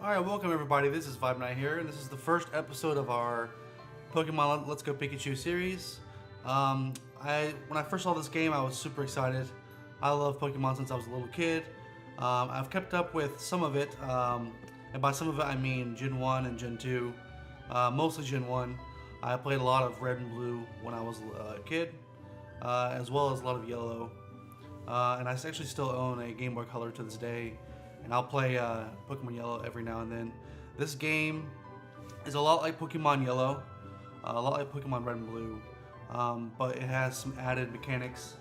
Alright, welcome everybody. This is VibeKnight here, and this is the first episode of our Pokemon Let's Go Pikachu series. When I first saw this game, I was super excited. I love Pokemon since I was a little kid. I've kept up with some of it, and by some of it I mean Gen 1 and Gen 2. Mostly Gen 1. I played a lot of Red and Blue when I was a kid, as well as a lot of Yellow. And I actually still own a Game Boy Color to this day. And I'll play Pokemon Yellow every now and then. This game is a lot like Pokemon Yellow, a lot like Pokemon Red and Blue, but it has some added mechanics,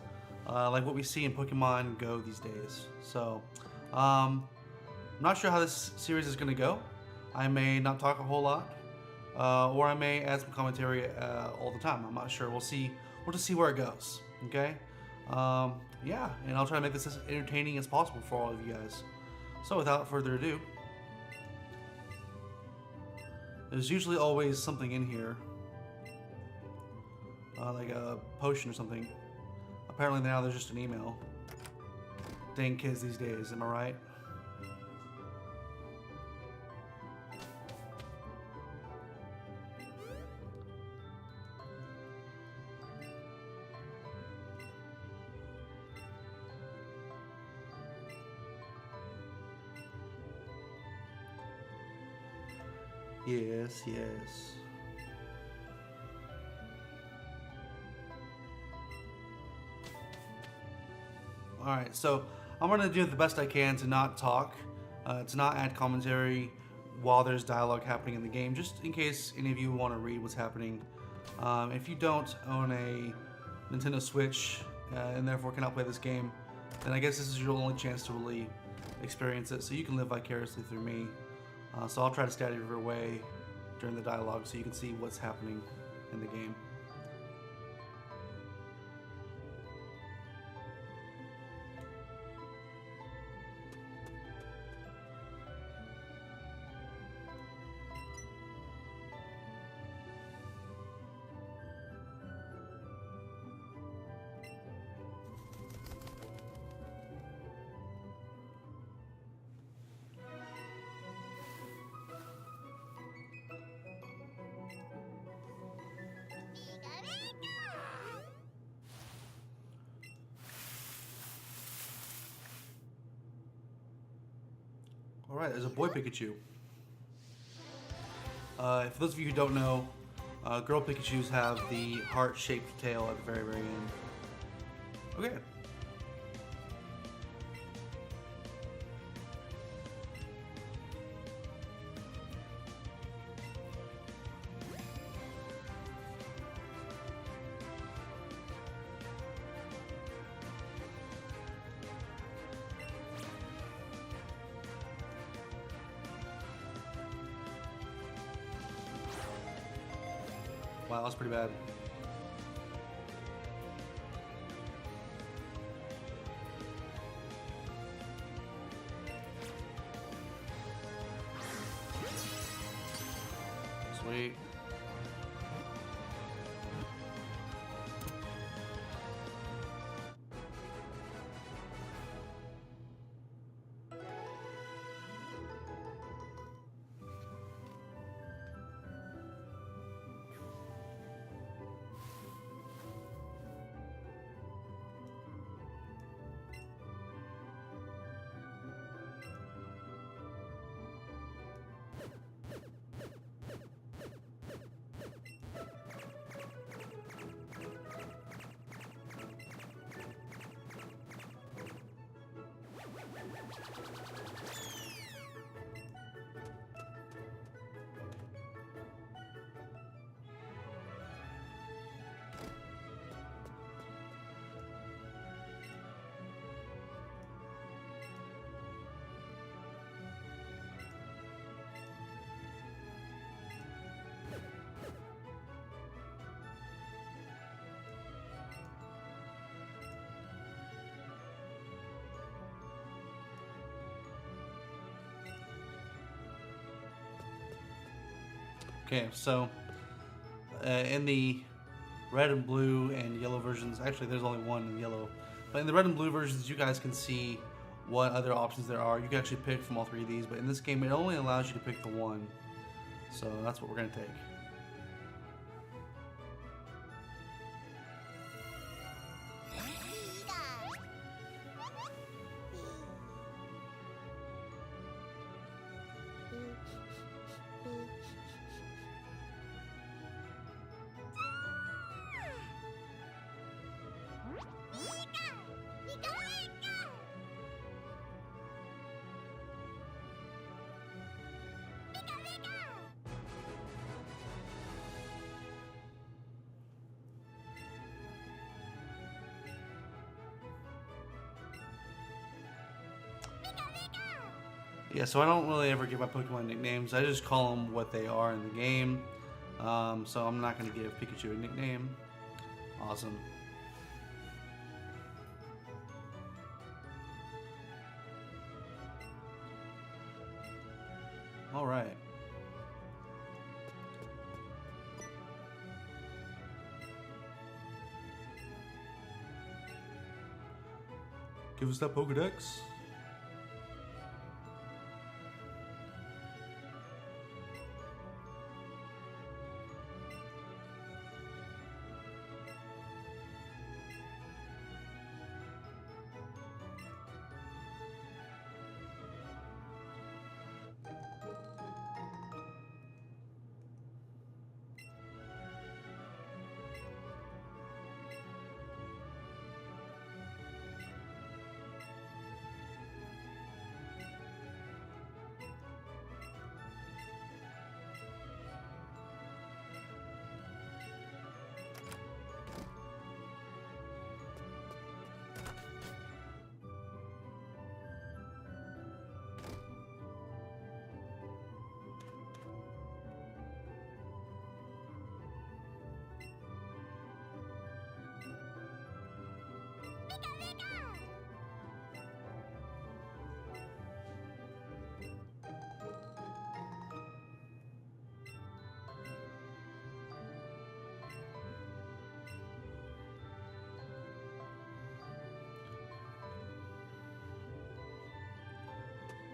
like what we see in Pokemon Go these days. So, I'm not sure how this series is going to go. I may not talk a whole lot, or I may add some commentary all the time. I'm not sure. We'll see. We'll just see where it goes. Okay. Yeah, and I'll try to make this as entertaining as possible for all of you guys. So without further ado, there's usually always something in here, like a potion or something. Apparently now there's just an email. Dang kids these days, am I right? Yes, yes. Alright, so I'm going to do the best I can to not talk, to not add commentary while there's dialogue happening in the game, just in case any of you want to read what's happening. If you don't own a Nintendo Switch and therefore cannot play this game, then I guess this is your only chance to really experience it, so you can live vicariously through me. So I'll try to stay out of your way during the dialogue so you can see what's happening in the game. Alright, there's a boy Pikachu. For those of you who don't know, girl Pikachus have the heart-shaped tail at the very, very end. Okay. Wow, that's pretty bad. Sweet. Okay, so in the red and blue and yellow versions, actually there's only one in yellow, but in the red and blue versions you guys can see what other options there are. You can actually pick from all three of these, but in this game it only allows you to pick the one. So that's what we're going to take. Yeah, so I don't really ever give my Pokemon nicknames. I just call them what they are in the game. So I'm not going to give Pikachu a nickname. Awesome. All right. Give us that Pokedex.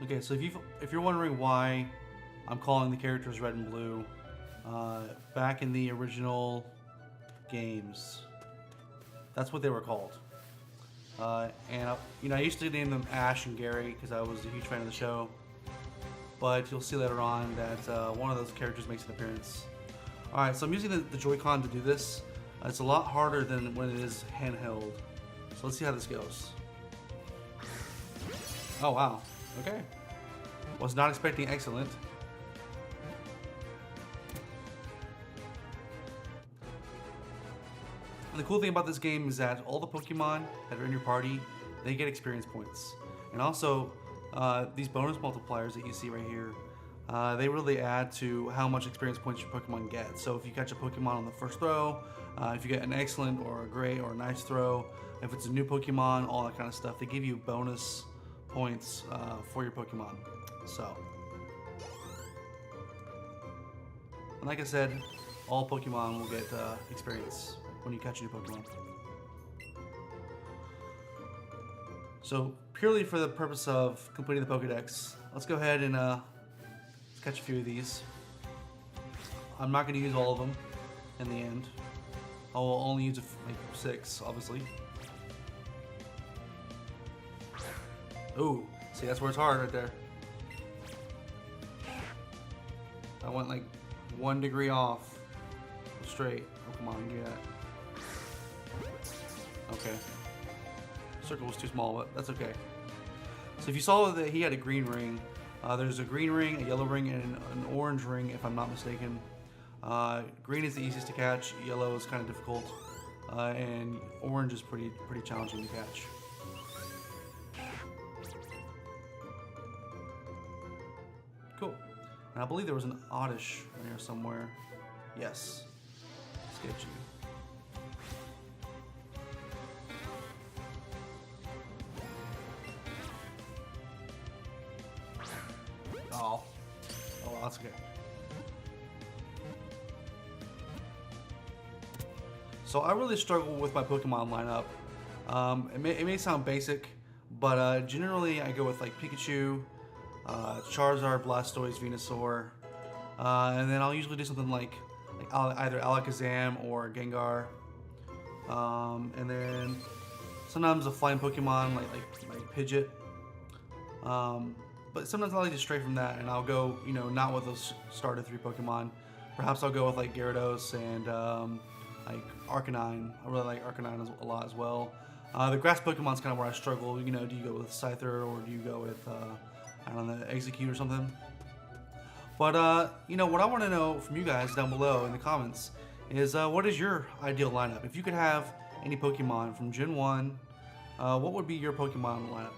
Okay, so if you're wondering why I'm calling the characters red and blue, back in the original games, that's what they were called. And I used to name them Ash and Gary because I was a huge fan of the show. But you'll see later on that one of those characters makes an appearance. All right, so I'm using the Joy-Con to do this. It's a lot harder than when it is handheld. So let's see how this goes. Oh wow. Okay. Was not expecting excellent. And the cool thing about this game is that all the Pokemon that are in your party, they get experience points. And also, these bonus multipliers that you see right here, they really add to how much experience points your Pokemon get. So if you catch a Pokemon on the first throw, if you get an excellent or a great or a nice throw, if it's a new Pokemon, all that kind of stuff, they give you bonus points for your Pokemon. So, and like I said, all Pokemon will get experience when you catch a new Pokemon. So purely for the purpose of completing the Pokedex, let's go ahead and catch a few of these. I'm not going to use all of them in the end. I will only use like 6, obviously. Ooh, see, that's where it's hard right there. I went like 1 degree off straight. Oh, come on, do that. Okay. Circle was too small, but that's okay. So if you saw that he had a green ring, there's a green ring, a yellow ring, and an orange ring, if I'm not mistaken. Green is the easiest to catch, yellow is kind of difficult, and orange is pretty challenging to catch. Cool. And I believe there was an Oddish in here somewhere. Yes. Let's get you. Oh. Oh, well, that's okay. So I really struggle with my Pokemon lineup. It may sound basic, But generally, I go with like Pikachu, Charizard, Blastoise, Venusaur, and then I'll usually do something like either Alakazam or Gengar, and then sometimes a flying Pokemon like Pidgeot. But sometimes I like to stray from that, and I'll go, not with those starter 3 Pokemon. Perhaps I'll go with like Gyarados and like Arcanine. I really like Arcanine a lot as well. The grass Pokemon's kind of where I struggle. Do you go with Scyther or do you go with, I don't know, Execute or something? But, what I want to know from you guys down below in the comments is what is your ideal lineup? If you could have any Pokemon from Gen 1, what would be your Pokemon lineup?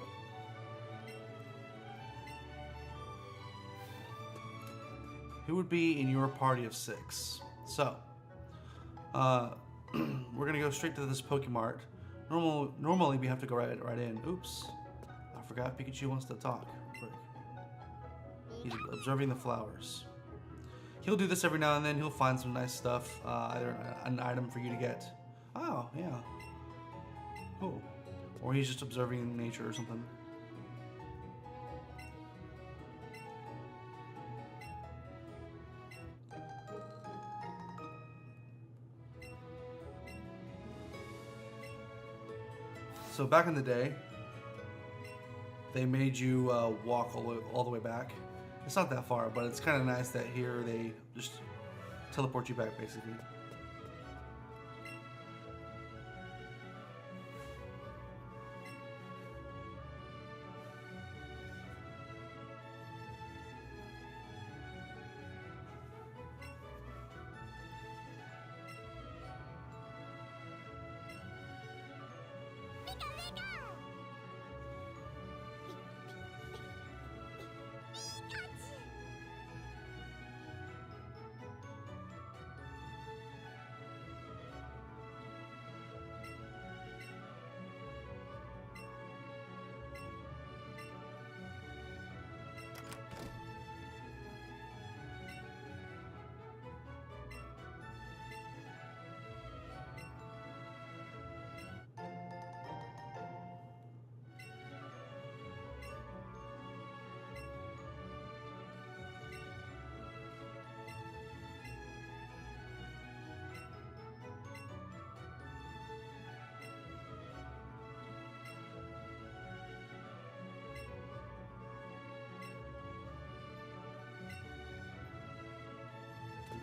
Who would be in your party of 6? So, we're going to go straight to this Pokemart. Normally we have to go right in. Oops. I forgot Pikachu wants to talk. He's observing the flowers. He'll do this every now and then. He'll find some nice stuff. Either an item for you to get. Oh, yeah. Cool. Or he's just observing nature or something. So back in the day, they made you walk all the way back. It's not that far, but it's kind of nice that here they just teleport you back, basically.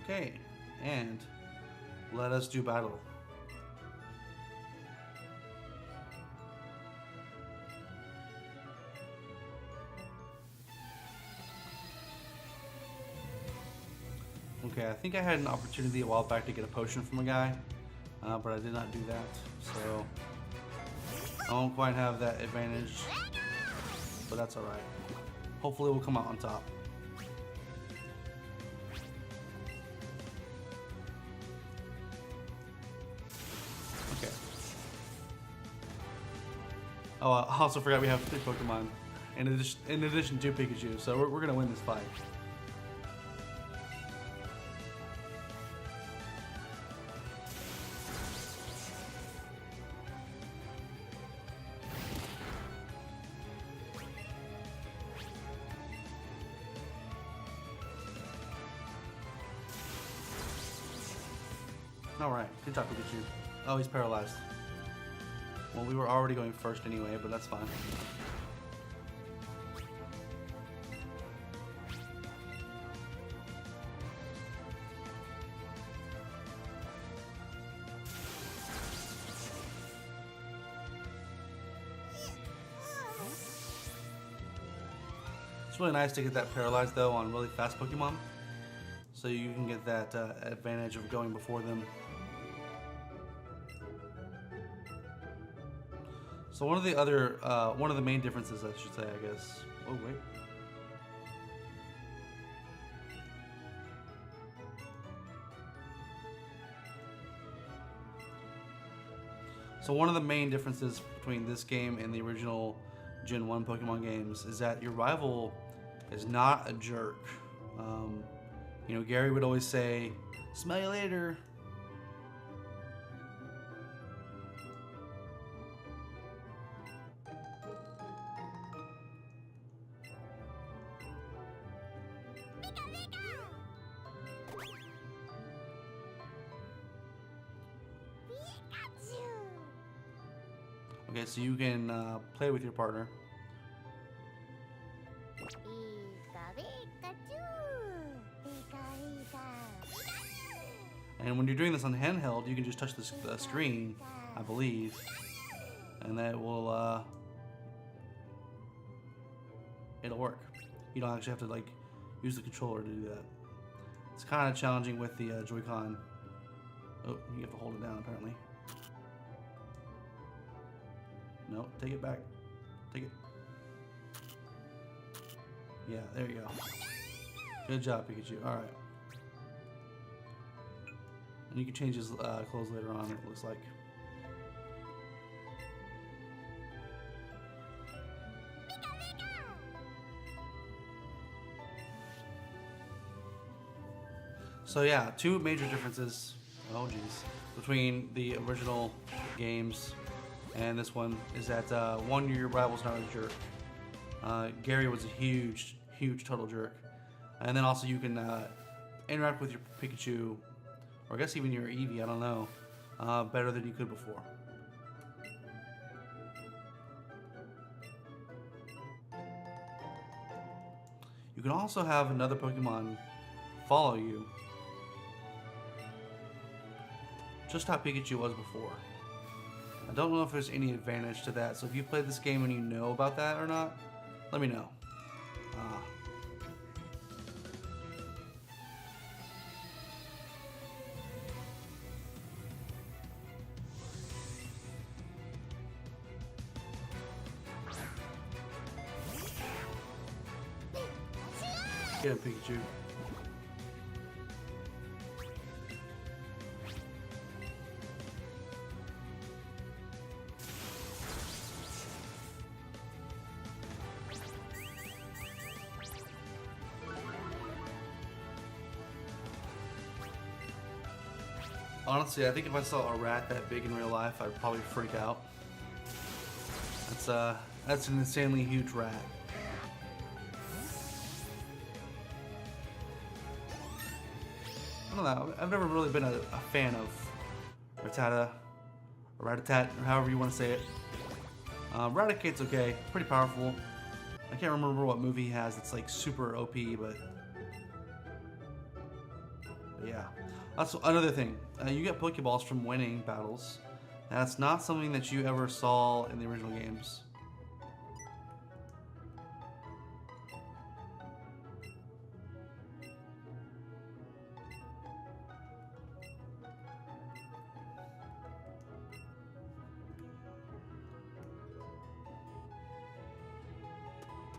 Okay, and let us do battle. Okay, I think I had an opportunity a while back to get a potion from a guy, but I did not do that, so I won't quite have that advantage, but that's alright. Hopefully we'll come out on top. Okay. Oh, I also forgot we have 3 Pokemon in addition to Pikachu, so we're gonna win this fight. Alright, good job, Pikachu. Oh, he's paralyzed. Well, we were already going first anyway, but that's fine. It's really nice to get that paralyzed though on really fast Pokemon, so you can get that advantage of going before them. So one of the main differences, I should say, I guess. Oh wait. So one of the main differences between this game and the original Gen 1 Pokemon games is that your rival is not a jerk. You know, Gary would always say, "Smell you later." Okay, so you can play with your partner. And when you're doing this on handheld, you can just touch the screen, I believe, and that will it'll work. You don't actually have to like use the controller to do that. It's kind of challenging with the Joy-Con. Oh, you have to hold it down apparently. No, take it back. Take it. Yeah, there you go. Good job, Pikachu. All right. And you can change his clothes later on, it looks like. So yeah, two major differences, oh geez, between the original games and this one is that one, your rival's not a jerk. Gary was a huge total jerk. And then also you can interact with your Pikachu, or I guess even your Eevee, I don't know, better than you could before. You can also have another Pokemon follow you, just how Pikachu was before. I don't know if there's any advantage to that, so if you played this game and you know about that or not, let me know. Get him, Pikachu. Honestly, I think if I saw a rat that big in real life, I'd probably freak out. That's an insanely huge rat. I don't know. I've never really been a fan of Rattata, or Ratatat, or however you want to say it. Raticate's okay, pretty powerful. I can't remember what movie he has that's like super OP, but yeah. That's another thing. You get Pokeballs from winning battles. That's not something that you ever saw in the original games.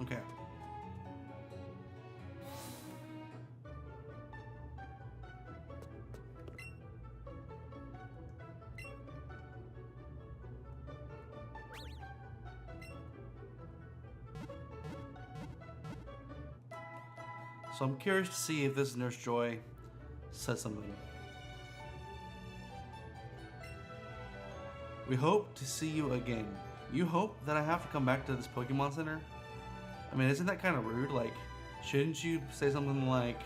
Okay. So I'm curious to see if this Nurse Joy says something. We hope to see you again. You hope that I have to come back to this Pokemon Center? I mean, isn't that kind of rude? Like, shouldn't you say something like,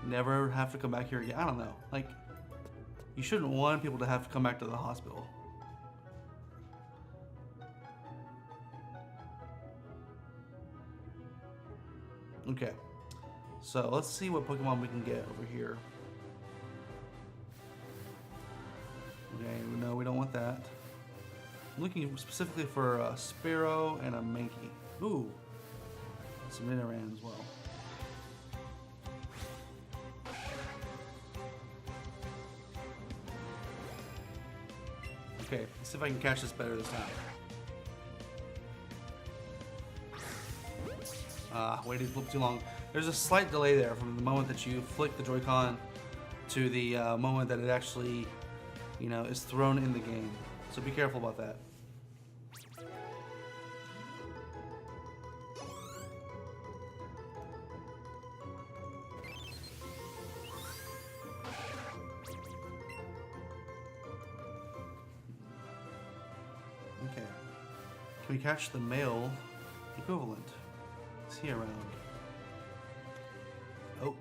never have to come back here again? I don't know. Like, you shouldn't want people to have to come back to the hospital. Okay, so let's see what Pokemon we can get over here. Okay, no, we don't want that. I'm looking specifically for a Sparrow and a Mankey. Ooh, some Nidoran as well. Okay, let's see if I can catch this better this time. Waiting too long. There's a slight delay there from the moment that you flick the Joy-Con to the moment that it actually, you know, is thrown in the game. So be careful about that. Okay. Can we catch the male equivalent? Is he around? Oh.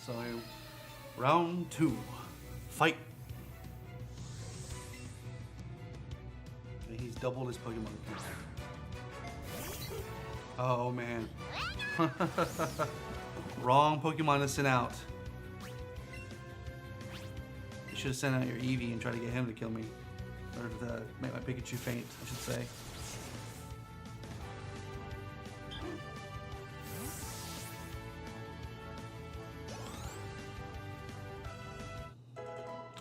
So, round 2. Fight. He's doubled his Pokemon. Oh man. Wrong Pokemon to send out. You should have sent out your Eevee and tried to get him to kill me. Or to make my Pikachu faint, I should say.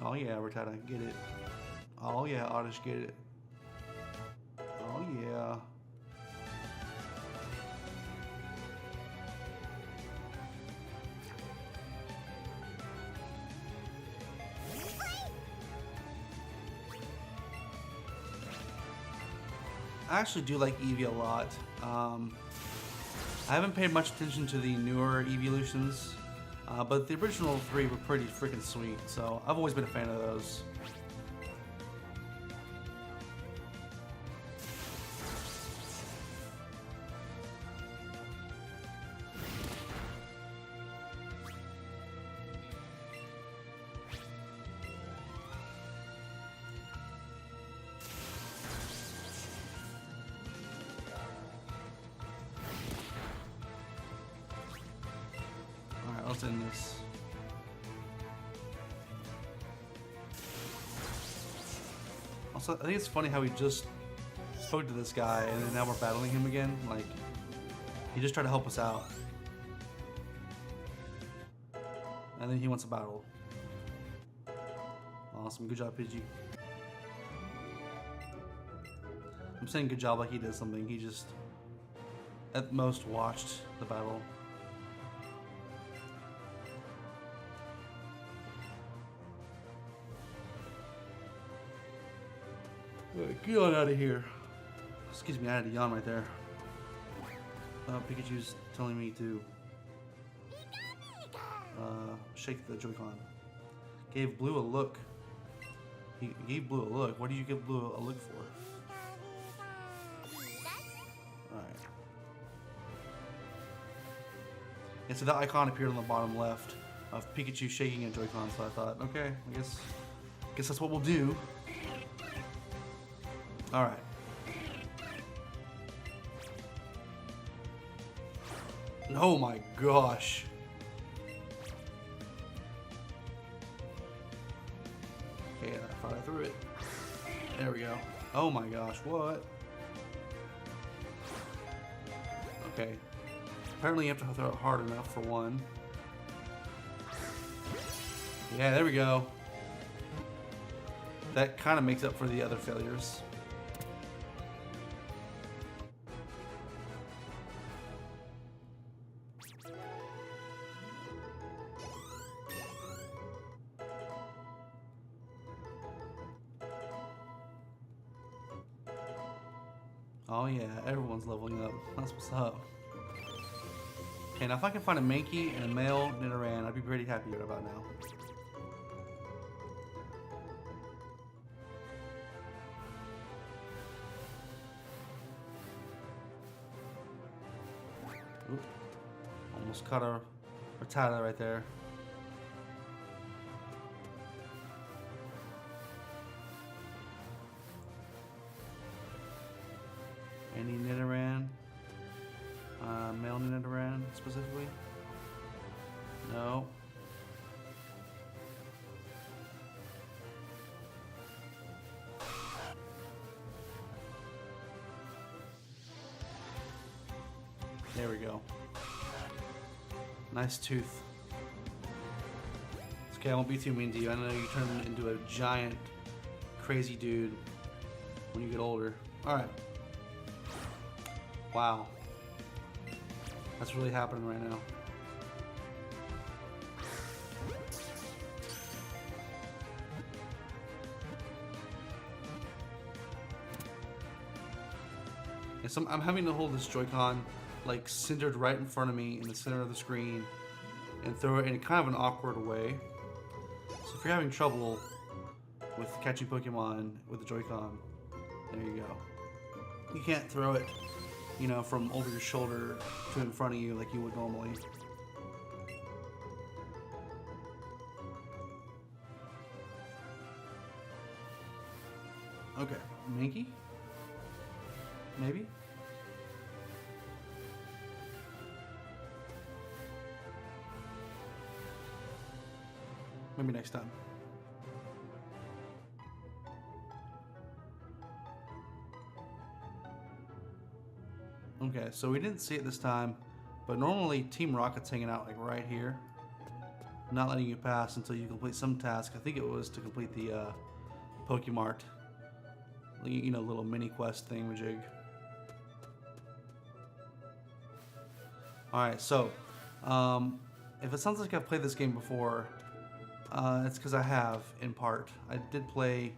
Oh yeah, Rattata, get it. Oh yeah, Oddish, get it. Oh yeah. I actually do like Eevee a lot. I haven't paid much attention to the newer evolutions, but the original 3 were pretty freaking sweet, so I've always been a fan of those. Let's end this. Also, I think it's funny how we just spoke to this guy and then now we're battling him again. Like, he just tried to help us out. And then he wants a battle. Awesome. Good job, Pidgey. I'm saying good job like he did something. He just, at most, watched the battle. Get on out of here. Excuse me, I had a yawn right there. Pikachu's telling me to shake the Joy-Con. Gave Blue a look. He gave Blue a look. What did you give Blue a look for? Alright. And so that icon appeared on the bottom left of Pikachu shaking a Joy-Con, so I thought, okay, I guess that's what we'll do. Alright. Oh my gosh. Okay, I thought I threw it. There we go. Oh my gosh, what? Okay. Apparently you have to throw it hard enough for one. Yeah, there we go. That kind of makes up for the other failures. Oh yeah, everyone's leveling up. That's what's up. Okay, now if I can find a Mankey and a male Nidoran, I'd be pretty happy right about now. Oop. Almost caught a Rattata right there. Any Nidoran? Male Nidoran specifically? No. There we go. Nice tooth. It's okay, I won't be too mean to you. I know you turn into a giant, crazy dude when you get older. Alright. Wow. That's really happening right now. Yeah, so I'm having to hold this Joy-Con like centered right in front of me in the center of the screen and throw it in kind of an awkward way. So if you're having trouble with catching Pokemon with the Joy-Con, there you go. You can't throw it, you know, from over your shoulder to in front of you like you would normally. Okay, Minky? Maybe? Maybe next time. Okay, so we didn't see it this time, but normally Team Rocket's hanging out like right here, not letting you pass until you complete some task. I think it was to complete the Pokemart, you know, little mini quest thingamajig. Alright, so if it sounds like I've played this game before, it's because I have, in part. I did play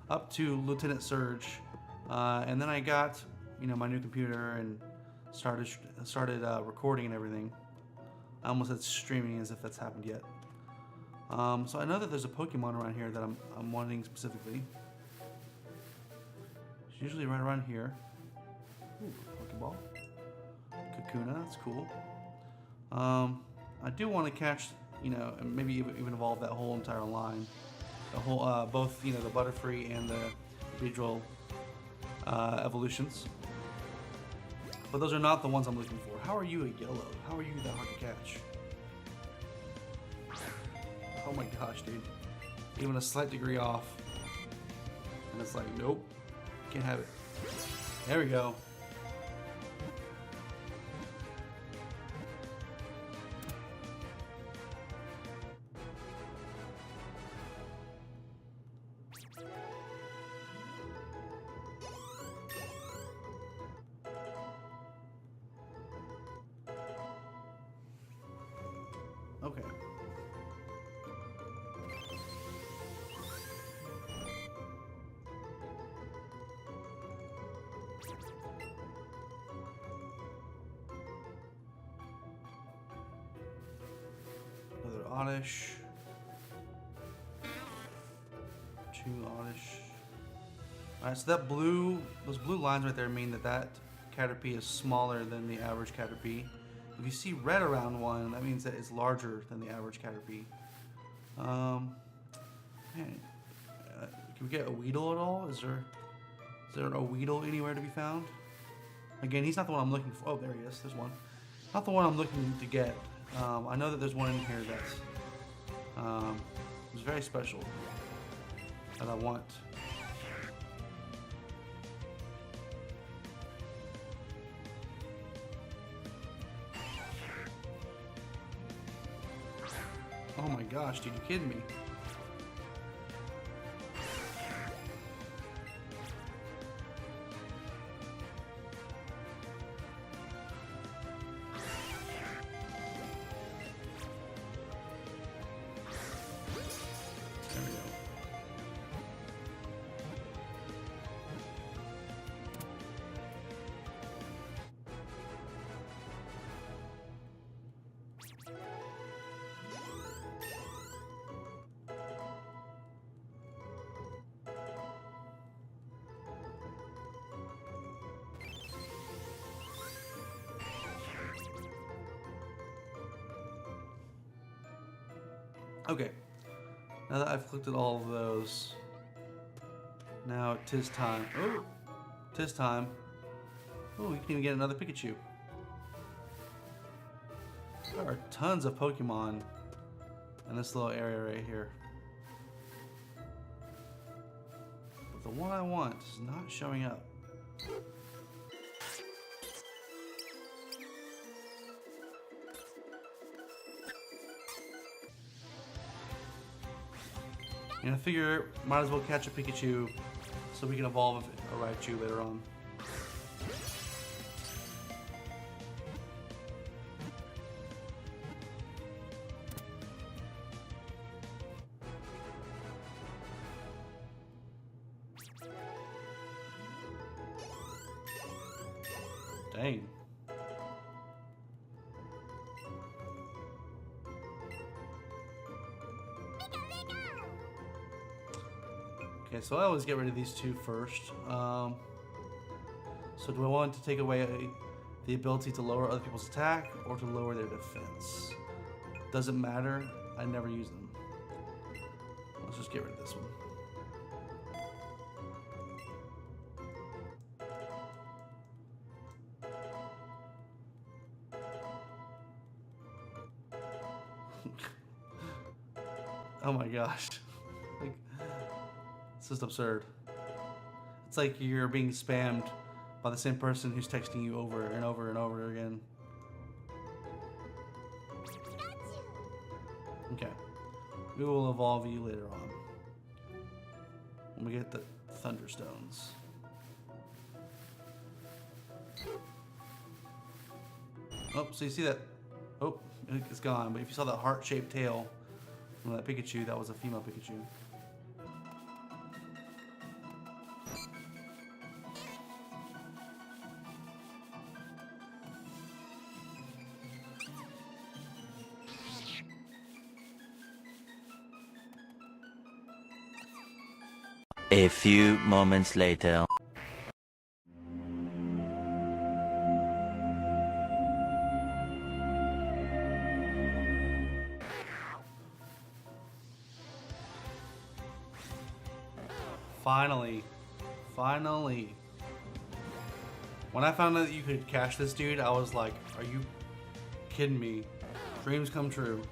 up to Lieutenant Surge, and then I got, you know, my new computer and started recording and everything. I almost said streaming, as if that's happened yet. So I know that there's a Pokemon around here that I'm wanting specifically. It's usually right around here. Ooh, Pokeball. Kakuna, that's cool. I do want to catch, you know, and maybe even evolve that whole entire line. The whole, both, you know, the Butterfree and the Beedrill evolutions. But those are not the ones I'm looking for. How are you a yellow? How are you that hard to catch? Oh my gosh, dude. Even a slight degree off. And it's like, nope. Can't have it. There we go. Okay. Another Oddish. Two Oddish. Alright, so that those blue lines right there mean that Caterpie is smaller than the average Caterpie. If you see red around one, that means that it's larger than the average Caterpie. Man, can we get a Weedle at all? Is there a Weedle anywhere to be found? Again, he's not the one I'm looking for. Oh, there he is. There's one. Not the one I'm looking to get. I know that there's one in here that's very special that I want. Oh my gosh, dude, you kidding me? There we go. Okay, now that I've collected all of those, now 'tis time. Oh, 'tis time. Oh, we can even get another Pikachu. There are tons of Pokemon in this little area right here. But the one I want is not showing up. And I figure might as well catch a Pikachu so we can evolve a Raichu later on. Dang. Okay, so I always get rid of these two first. So do I want to take away the ability to lower other people's attack or to lower their defense? Doesn't matter. I never use them. Let's just get rid of this one. Oh my gosh. Like, it's just absurd. It's like you're being spammed by the same person who's texting you over and over and over again. Okay. We will evolve you later on. When we get the Thunderstones. Oh, so you see that? Oh, it's gone. But if you saw that heart-shaped tail from that Pikachu, that was a female Pikachu. A few moments later. Finally. When I found out that you could catch this dude, I was like, are you kidding me? Dreams come true.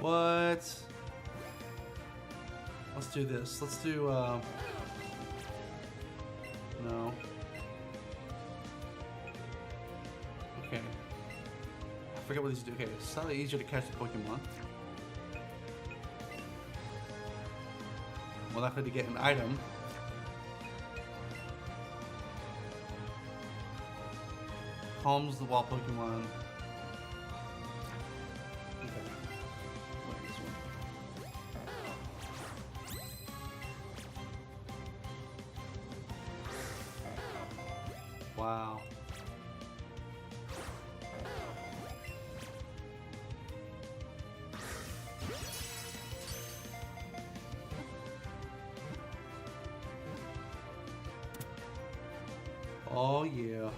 What? Let's do this. Let's do, no. Okay. I forget what these do. Okay, it's slightly easier to catch the Pokemon. More likely to get an item. Calms the wild Pokemon. Wow. Oh yeah.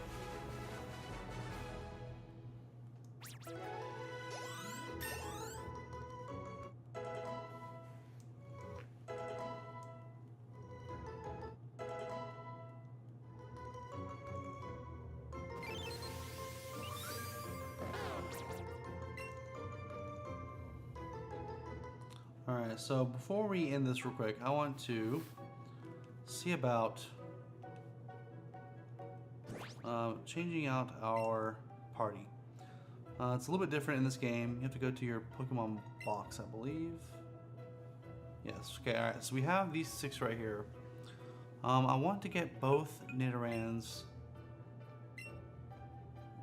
Alright, so before we end this real quick, I want to see about changing out our party. It's a little bit different in this game. You have to go to your Pokemon box, I believe. Yes, okay, alright, so we have these 6 right here. I want to get both Nidorans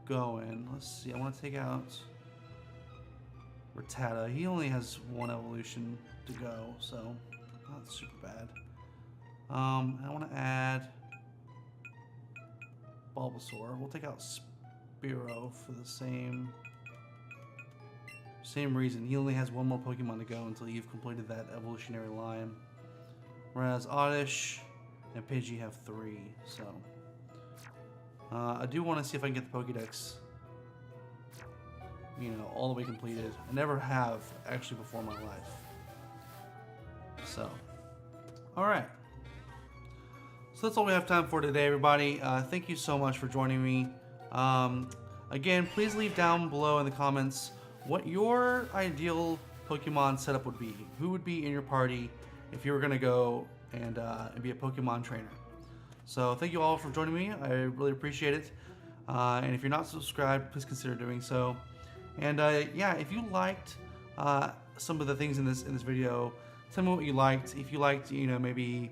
going. Let's see, I want to take out Rattata. He only has 1 evolution to go, so not super bad. I want to add Bulbasaur. We'll take out Spearow for the same reason. He only has 1 more Pokemon to go until you've completed that evolutionary line. Whereas Oddish and Pidgey have 3, so I do want to see if I can get the Pokédex, you know, all the way completed. I never have actually before in my life. So, alright. So that's all we have time for today, everybody. Thank you so much for joining me. Again, please leave down below in the comments what your ideal Pokemon setup would be. Who would be in your party if you were going to go and be a Pokemon trainer. So thank you all for joining me. I really appreciate it. And if you're not subscribed, please consider doing so. And yeah, if you liked some of the things in this video, tell me what you liked. If you liked, you know, maybe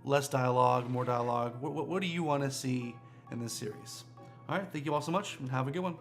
less dialogue, more dialogue. What do you want to see in this series? All right, thank you all so much, and have a good one.